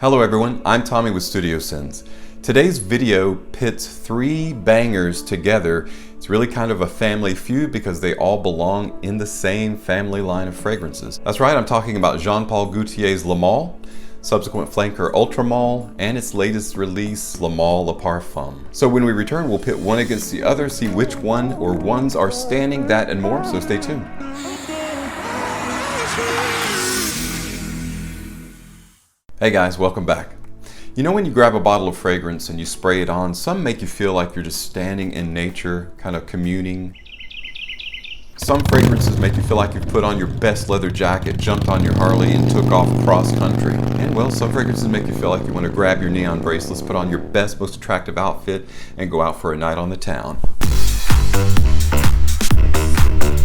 Hello everyone, I'm Tommy with Studio Sins. Today's video pits three bangers together. It's really kind of a family feud because they all belong in the same family line of fragrances. That's right, I'm talking about Paul Gaultier's Le Male, subsequent flanker Ultra Male, and its latest release, Le Male Le Parfum. So when we return, we'll pit one against the other, see which one or ones are standing, that and more, so stay tuned. Hey guys, welcome back. You know when you grab a bottle of fragrance and you spray it on, some make you feel like you're just standing in nature, kind of communing. Some fragrances make you feel like you've put on your best leather jacket, jumped on your Harley, and took off cross country. And well, some fragrances make you feel like you want to grab your neon bracelets, put on your best, most attractive outfit, and go out for a night on the town.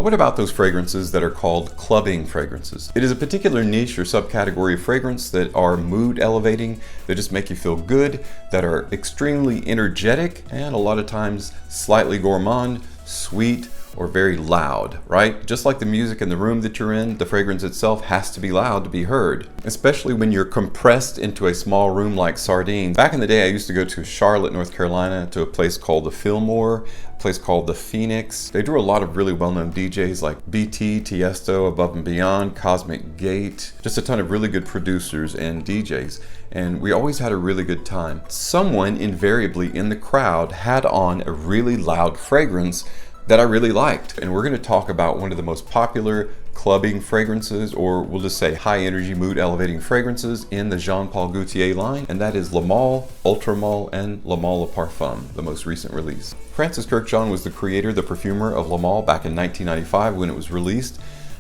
What about those fragrances that are called clubbing fragrances? It is a particular niche or subcategory of fragrance that are mood elevating, that just make you feel good, that are extremely energetic, and a lot of times slightly gourmand, sweet, or very loud, right? Just like the music in the room that you're in, the fragrance itself has to be loud to be heard, especially when you're compressed into a small room like sardines. Back in the day, I used to go to Charlotte, North Carolina, to a place called the Fillmore, a place called the Phoenix. They drew a lot of really well-known DJs like BT, Tiesto, Above and Beyond, Cosmic Gate, just a ton of really good producers and DJs. And we always had a really good time. Someone invariably in the crowd had on a really loud fragrance that I really liked. And we're gonna talk about one of the most popular clubbing fragrances, or we'll just say high energy mood elevating fragrances in the Paul Gaultier line, and that is Le Male, Ultra Male, and Le Male Le Parfum, the most recent release. Francis Kurkdjian was the creator, the perfumer of Le Male back in 1995 when it was released.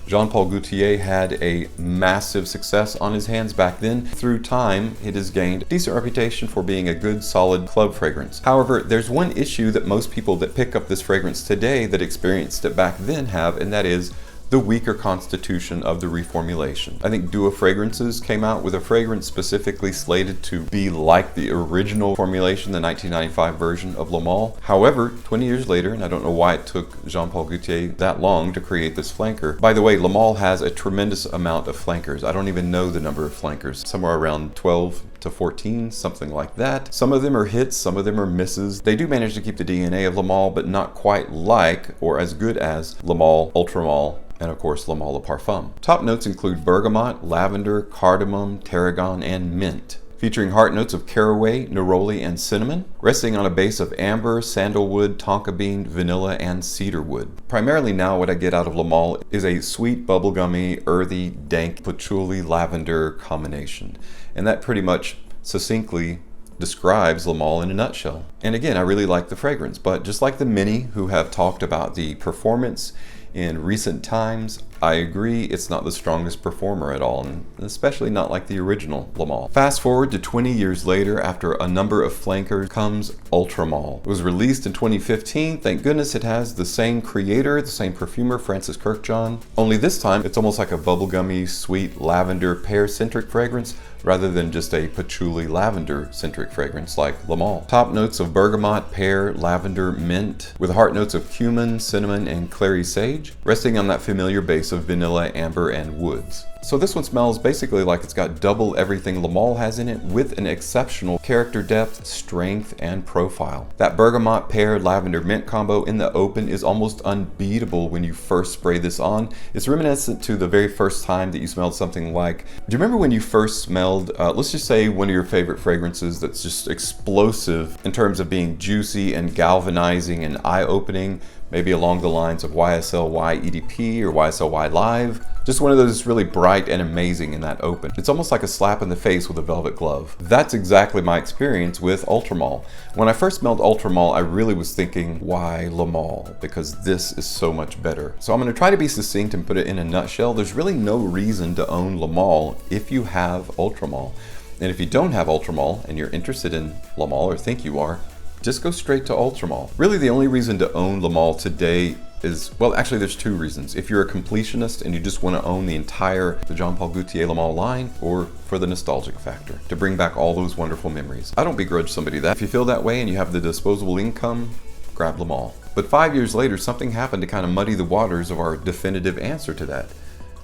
Paul Gaultier had a massive success on his hands back then. Through time, it has gained a decent reputation for being a good, solid club fragrance. However, there's one issue that most people that pick up this fragrance today that experienced it back then have, and that is the weaker constitution of the reformulation. I think Duo Fragrances came out with a fragrance specifically slated to be like the original formulation, the 1995 version of Le Male. However, 20 years later, and I don't know why it took Paul Gaultier that long to create this flanker. By the way, Le Male has a tremendous amount of flankers. I don't even know the number of flankers, somewhere around 12 to 14, something like that. Some of them are hits, some of them are misses. They do manage to keep the DNA of Le Male, but not quite like or as good as Le Male, Ultra Male, and of course Le Male Le Parfum. Top notes include bergamot, lavender, cardamom, tarragon, and mint, featuring heart notes of caraway, neroli, and cinnamon, resting on a base of amber, sandalwood, tonka bean, vanilla, and cedarwood. Primarily now what I get out of Le Male is a sweet, bubblegummy, earthy, dank, patchouli, lavender combination. And that pretty much succinctly describes Le Male in a nutshell. And again, I really like the fragrance, but just like the many who have talked about the performance in recent times, I agree it's not the strongest performer at all, and especially not like the original Le Male. Fast forward to 20 years later, after a number of flankers, comes Ultra Male. It was released in 2015. Thank goodness it has the same creator, the same perfumer, Francis Kurkdjian. Only this time, it's almost like a bubblegummy, sweet, lavender, pear-centric fragrance, rather than just a patchouli lavender-centric fragrance like Le Male. Top notes of bergamot, pear, lavender, mint, with heart notes of cumin, cinnamon, and clary sage, resting on that familiar base of vanilla, amber, and woods. So this one smells basically like it's got double everything Le Male has in it, with an exceptional character depth, strength, and profile. That bergamot, pear, lavender, mint combo in the open is almost unbeatable when you first spray this on. It's reminiscent to the very first time that you smelled something like, do you remember when you first smelled, let's just say one of your favorite fragrances that's just explosive in terms of being juicy and galvanizing and eye-opening, maybe along the lines of YSL EDP or YSL Live. Just one of those really bright and amazing in that open. It's almost like a slap in the face with a velvet glove. That's exactly my experience with Ultra Male. When I first smelled Ultra Male, I really was thinking, why Le Male? Because this is so much better. So I'm gonna try to be succinct and put it in a nutshell. There's really no reason to own Le Male if you have Ultra Male. And if you don't have Ultra Male and you're interested in Le Male or think you are, just go straight to Ultra Male. Really the only reason to own Le Male today is, well, actually there's two reasons. If you're a completionist and you just want to own the entire Paul Gaultier Le Male line, or for the nostalgic factor, to bring back all those wonderful memories. I don't begrudge somebody that. If you feel that way and you have the disposable income, grab Le Male. But 5 years later, something happened to kind of muddy the waters of our definitive answer to that.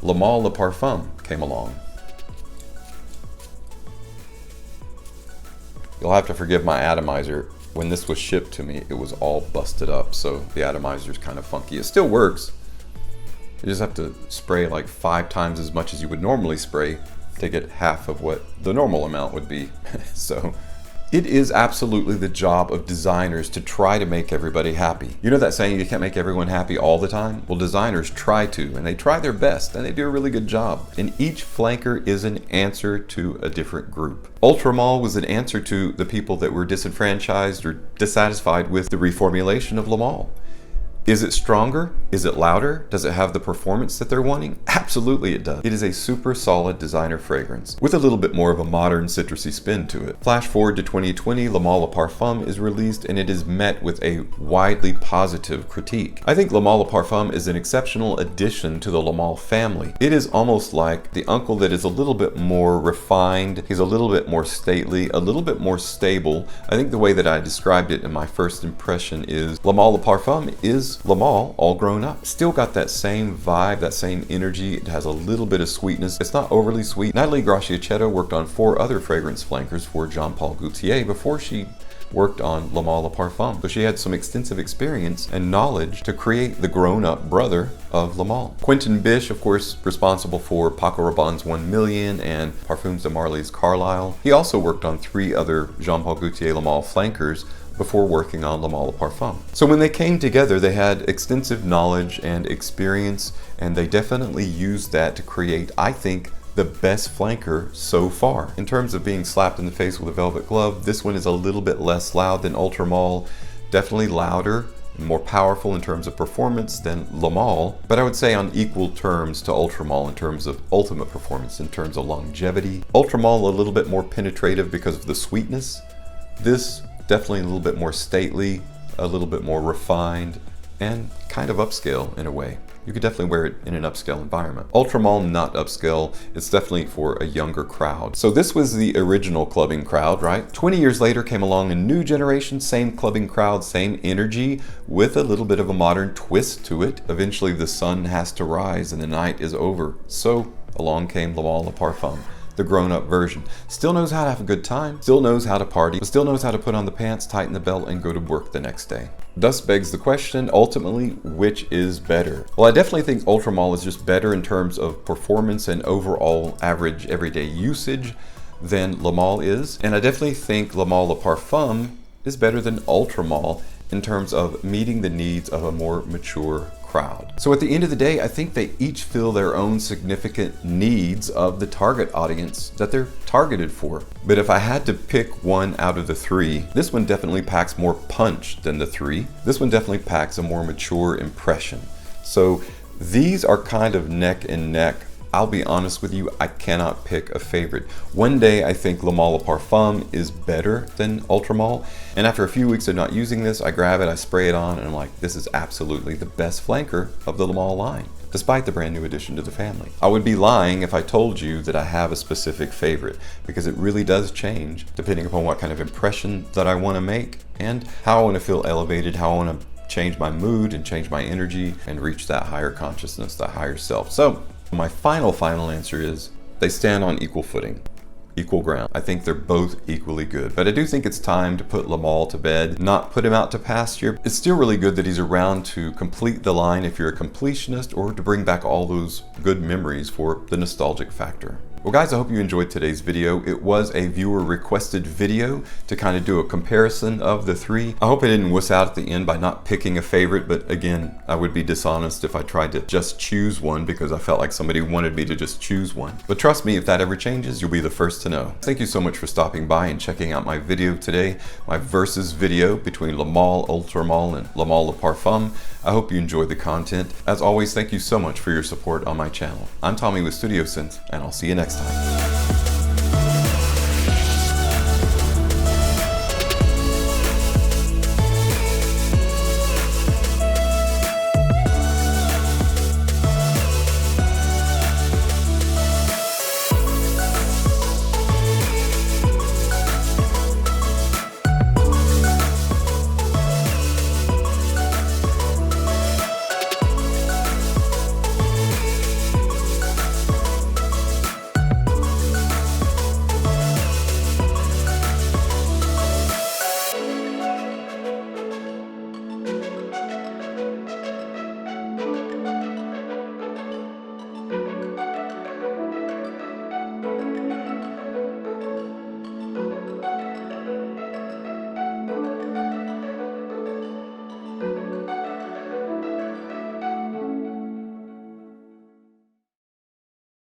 Le Male Le Parfum came along. You'll have to forgive my atomizer. When this was shipped to me, it was all busted up, so the atomizer's kind of funky. It still works. You just have to spray like 5 times as much as you would normally spray to get half of what the normal amount would be. So it is absolutely the job of designers to try to make everybody happy. You know that saying, you can't make everyone happy all the time? Well, designers try to, and they try their best, and they do a really good job. And each flanker is an answer to a different group. Ultramall was an answer to the people that were disenfranchised or dissatisfied with the reformulation of Le Male. Is it stronger? Is it louder? Does it have the performance that they're wanting? Absolutely it does. It is a super solid designer fragrance with a little bit more of a modern citrusy spin to it. Flash forward to 2020, Le Male Parfum is released and it is met with a widely positive critique. I think Le Male Parfum is an exceptional addition to the Le Male family. It is almost like the uncle that is a little bit more refined, he's a little bit more stately, a little bit more stable. I think the way that I described it in my first impression is Le Male Parfum is Le Male all grown up. Still got that same vibe, that same energy. It has a little bit of sweetness. It's not overly sweet. Natalie Grasciacetto worked on 4 other fragrance flankers for Paul Gaultier before she worked on Le Male Parfum. So she had some extensive experience and knowledge to create the grown-up brother of Le Male. Quentin Bish, of course, responsible for Paco Rabanne's 1 Million and Parfums de Marly's Carlisle. He also worked on 3 other Paul Gaultier Le Male flankers before working on Le Male Parfum. So when they came together, they had extensive knowledge and experience, and they definitely used that to create, I think, the best flanker so far. In terms of being slapped in the face with a velvet glove, this one is a little bit less loud than Ultramall, definitely louder and more powerful in terms of performance than Le Male, but I would say on equal terms to Ultramall in terms of ultimate performance, in terms of longevity. Ultramall a little bit more penetrative because of the sweetness. This definitely a little bit more stately, a little bit more refined, and kind of upscale in a way. You could definitely wear it in an upscale environment. Ultramall, not upscale. It's definitely for a younger crowd. So this was the original clubbing crowd, right? 20 years later came along a new generation, same clubbing crowd, same energy, with a little bit of a modern twist to it. Eventually the sun has to rise and the night is over. So along came Le Male Parfum, the grown-up version. Still knows how to have a good time, still knows how to party, but still knows how to put on the pants, tighten the belt, and go to work the next day. Thus begs the question, ultimately, which is better? Well, I definitely think Ultramall is just better in terms of performance and overall average everyday usage than Le Male is. And I definitely think Le Male Parfum is better than Ultramall in terms of meeting the needs of a more mature crowd. So at the end of the day, I think they each fill their own significant needs of the target audience that they're targeted for. But if I had to pick one out of the 3, this one definitely packs more punch than the 3. This one definitely packs a more mature impression. So these are kind of neck and neck. I'll be honest with you, I cannot pick a favorite. One day I think Le Male Parfum is better than Ultramall, and after a few weeks of not using this, I grab it, I spray it on, and I'm like, this is absolutely the best flanker of the Le Male line, despite the brand new addition to the family. I would be lying if I told you that I have a specific favorite, because it really does change depending upon what kind of impression that I want to make, and how I want to feel elevated, how I want to change my mood and change my energy and reach that higher consciousness, that higher self. So my final answer is they stand on equal footing, equal ground. I think they're both equally good, but I do think it's time to put Le Male to bed, not put him out to pasture. It's still really good that he's around to complete the line if you're a completionist, or to bring back all those good memories for the nostalgic factor. Well guys, I hope you enjoyed today's video. It was a viewer requested video to kind of do a comparison of the 3. I hope I didn't wuss out at the end by not picking a favorite, but again, I would be dishonest if I tried to just choose one because I felt like somebody wanted me to just choose one. But trust me, if that ever changes, you'll be the first to know. Thank you so much for stopping by and checking out my video today, my versus video between Le Male, Ultramall, and Le Male Parfum. I hope you enjoyed the content. As always, thank you so much for your support on my channel. I'm Tommy with Studio Sense, and I'll see you next time.